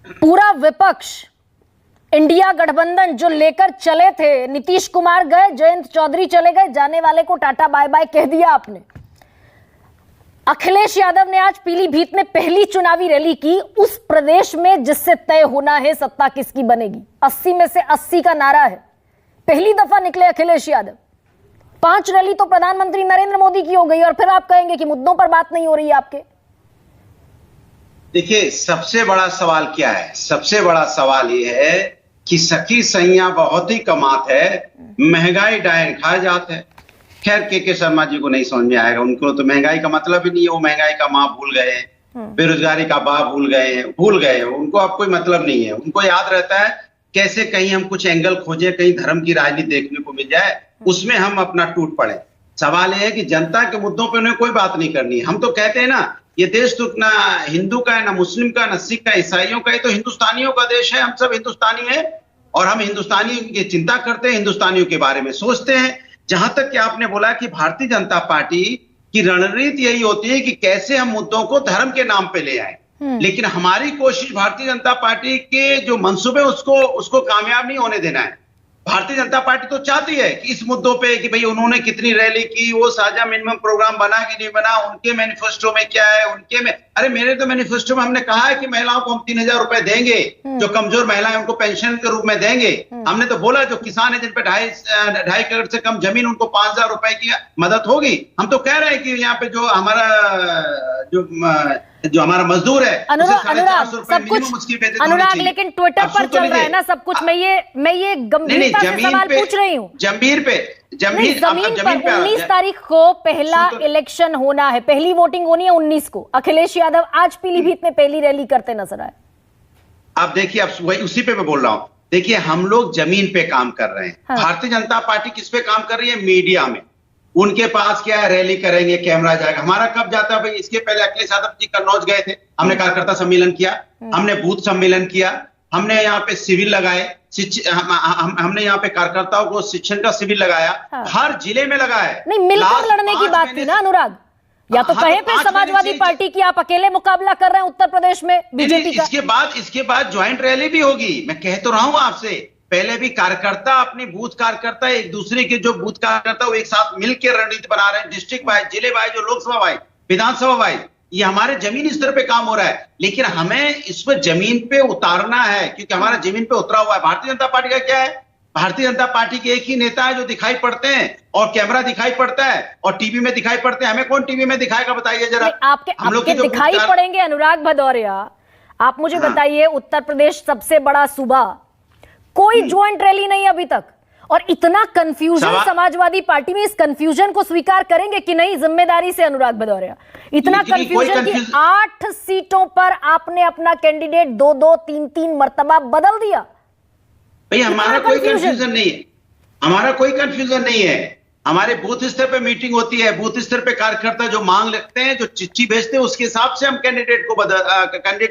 पूरा विपक्ष इंडिया गठबंधन जो लेकर चले थे, नीतीश कुमार गए, जयंत चौधरी चले गए, जाने वाले को टाटा बाय बाय कह दिया आपने। अखिलेश यादव ने आज पीलीभीत में पहली चुनावी रैली की उस प्रदेश में जिससे तय होना है सत्ता किसकी बनेगी। 80 में से 80 का नारा है। पहली दफा निकले अखिलेश यादव। 5 रैली तो प्रधानमंत्री नरेंद्र मोदी की हो गई और फिर आप कहेंगे कि मुद्दों पर बात नहीं हो रही है आपके। देखिए, सबसे बड़ा सवाल क्या है? सबसे बड़ा सवाल यह है कि सखी सैया बहुत ही कमात है, महंगाई डायन खा जात है। खैर के शर्मा जी को नहीं समझ में आएगा, उनको तो महंगाई का मतलब ही नहीं है। वो महंगाई का माँ भूल गए हैं, बेरोजगारी का बा भूल गए हैं। उनको अब कोई मतलब नहीं है। उनको याद रहता है कैसे कहीं हम कुछ एंगल खोजें, कहीं धर्म की राजनीति देखने को मिल जाए, उसमें हम अपना टूट पड़े। सवाल यह है कि जनता के मुद्दों पर उन्हें कोई बात नहीं करनी है। हम तो कहते हैं ना, ये देश तो ना हिंदू का है, ना मुस्लिम का, ना सिख का, ईसाइयों का, ये तो हिंदुस्तानियों का देश है। हम सब हिंदुस्तानी हैं और हम हिंदुस्तानी की चिंता करते हैं, हिंदुस्तानियों के बारे में सोचते हैं। जहां तक कि आपने बोला कि भारतीय जनता पार्टी की रणनीति यही होती है कि कैसे हम मुद्दों को धर्म के नाम पे ले आए, लेकिन हमारी कोशिश भारतीय जनता पार्टी के जो मंसूबे उसको कामयाब नहीं होने देना है। भारतीय जनता पार्टी तो चाहती है कि इस मुद्दों पे कि भाई उन्होंने कितनी रैली की, वो साझा मिनिमम प्रोग्राम बना कि नहीं बना, उनके मैनिफेस्टो में क्या है, अरे मेरे तो मैनिफेस्टो में हमने कहा है कि महिलाओं को हम 3000 रुपए देंगे, जो कमजोर महिलाएं उनको पेंशन के रूप में देंगे। हमने तो बोला जो किसान है जिन पे 2.5 करोड़ से कम जमीन, उनको 5000 रुपए की मदद होगी। हम तो कह रहे हैं कि यहाँ पे जो हमारा मजदूर है, अनुराग सब कुछ, अनुराग लेकिन ट्विटर पर चल रहा है ना सब कुछ। मैं ये गंभीरता से सवाल पूछ रही हूँ। जमीन पे 19 तारीख को पहला इलेक्शन होना है, पहली वोटिंग होनी है 19 को। अखिलेश यादव आज पीलीभीत में पहली रैली करते नजर आए। अब देखिए, अब वही उसी पे मैं बोल रहा हूँ। देखिए, हम लोग जमीन पे काम कर रहे हैं। हाँ। भारतीय जनता पार्टी किस पे काम कर रही है? मीडिया में। उनके पास क्या है, रैली करेंगे, कैमरा जाएगा। हमारा कब जाता है भाई? इसके पहले अखिलेश यादव जी कन्नौज गए थे, हमने कार्यकर्ता सम्मेलन किया, हमने बूथ सम्मेलन किया, हमने यहाँ पे शिविर लगाए, हमने यहाँ पे कार्यकर्ताओं को शिक्षण का शिविर लगाया। हाँ। हर जिले में लगाया। नहीं, मिलकर लड़ने की बात थी ना अनुराग। या तो कहे फिर समाजवादी पार्टी की आप अकेले मुकाबला कर रहे हैं उत्तर प्रदेश में बीजेपी का। इसके बाद ज्वाइंट रैली भी होगी। मैं कह तो रहा हूं आपसे, पहले भी कार्यकर्ता अपने बूथ कार्यकर्ता एक दूसरे के जो बूथ कार्यकर्ता वो एक साथ मिलकर रणनीति बना रहे हैं, डिस्ट्रिक्ट वाइज, जिले वाइज, जो लोकसभा वाइज, विधानसभा वाइज। ये हमारे जमीनी स्तर पे काम हो रहा है, लेकिन हमें इस पर जमीन पे उतारना है, क्योंकि हमारा जमीन पे उतरा हुआ है। भारतीय जनता पार्टी का क्या है? भारतीय जनता पार्टी के एक ही नेता है जो दिखाई पड़ते हैं, और कैमरा दिखाई पड़ता है, और टीवी में दिखाई पड़ते हैं। हमें कौन टीवी में दिखाएगा बताइए जरा? हम लोग दिखाई पड़ेंगे। अनुराग भदौरिया, आप मुझे बताइए, उत्तर प्रदेश सबसे बड़ा सूबा, कोई ज्वाइंट रैली नहीं अभी तक, और इतना कंफ्यूजन समाजवादी पार्टी में। इस कंफ्यूजन को स्वीकार करेंगे कि नहीं जिम्मेदारी से अनुराग भदौरिया? इतना कंफ्यूजन कि 8 सीटों पर आपने अपना कैंडिडेट 2-2, 3-3 मर्तबा बदल दिया। भाई हमारा कोई कंफ्यूजन नहीं है, हमारा कोई कंफ्यूजन नहीं है। हमारे बूथ स्तर पे मीटिंग होती है, बूथ स्तर पे कार्यकर्ता जो मांग लिखते हैं, जो चिट्ठी भेजते हैं, उसके हिसाब से हम कैंडिडेट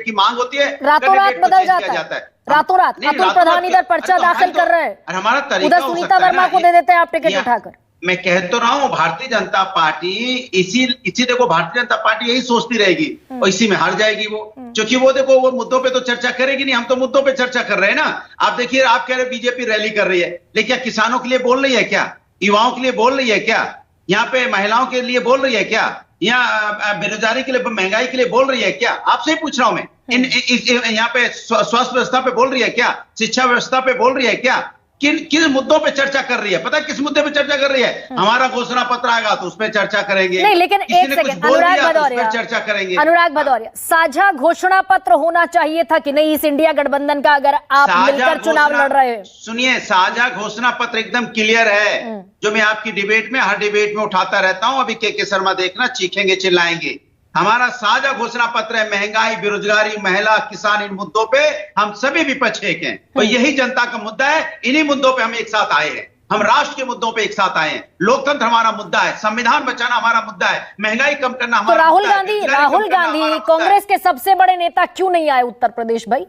की मांग होती है, रातों रात बदल जाता है। रातों रात अतुल प्रधान इधर पर्चा दाखिल कर रहे हैं, हमारा तरीका उधर सुनीता वर्मा को दे देते हैं आप टिकट उठाकर। मैं कह तो रहा हूं, भारतीय जनता पार्टी इसी देखो, भारतीय जनता पार्टी यही सोचती रहेगी और इसी में हार जाएगी वो, क्योंकि वो देखो, वो मुद्दों पे तो चर्चा करेगी नहीं। हम तो मुद्दों पे चर्चा कर रहे हैं ना। आप देखिए, आप कह रहे बीजेपी रैली कर रही है, लेकिन क्या किसानों के लिए बोल रही है क्या? युवाओं के लिए बोल रही है क्या? यहाँ पे महिलाओं के लिए बोल रही है क्या? यहाँ बेरोजगारी के लिए, महंगाई के लिए बोल रही है क्या? आपसे ही पूछ रहा हूं मैं। यहाँ पे स्वास्थ्य व्यवस्था पे बोल रही है क्या? शिक्षा व्यवस्था पे बोल रही है क्या? किस मुद्दों पे चर्चा कर रही है? पता है किस मुद्दे पे चर्चा कर रही है? हमारा घोषणा पत्र आएगा तो उस पर चर्चा करेंगे। नहीं, लेकिन एक सेकंड, अनुराग भदौरिया, चर्चा करेंगे। अनुराग भदौरिया, साझा घोषणा पत्र होना चाहिए था कि नहीं इस इंडिया गठबंधन का, अगर आप मिलकर चुनाव लड़ रहे हैं? सुनिए, साझा घोषणा पत्र एकदम क्लियर है, जो मैं आपकी डिबेट में, हर डिबेट में उठाता रहता हूं। अभी के शर्मा देखना, चीखेंगे, चिल्लाएंगे। हमारा साझा घोषणा पत्र है। महंगाई, बेरोजगारी, महिला, किसान, इन मुद्दों पे हम सभी विपक्ष एक हैं, और यही जनता का मुद्दा है। इन्हीं मुद्दों पे हम एक साथ आए हैं। हम राष्ट्र के मुद्दों पे एक साथ आए हैं। लोकतंत्र हमारा मुद्दा है, संविधान बचाना हमारा मुद्दा है, महंगाई कम करना हमारा मुद्दा है। तो राहुल गांधी कांग्रेस के सबसे बड़े नेता क्यों नहीं आए उत्तर प्रदेश भाई?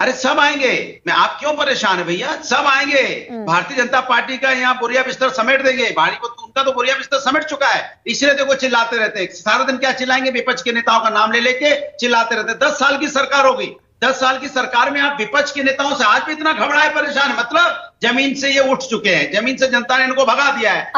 अरे सब आएंगे, मैं आप क्यों परेशान है भैया, सब आएंगे। भारतीय जनता पार्टी का यहाँ बोरिया बिस्तर समेट देंगे, भारी को उनका तो बोरिया बिस्तर समेट चुका है, इसलिए देखो चिल्लाते रहते हैं सारा दिन। क्या चिल्लाएंगे? विपक्ष के नेताओं का नाम ले लेके चिल्लाते रहते हैं। 10 साल की सरकार होगी, 10 साल की सरकार में आप विपक्ष के नेताओं से आज भी इतना घबराए परेशान है, मतलब जमीन से ये उठ चुके हैं, जमीन से जनता ने इनको भगा दिया है।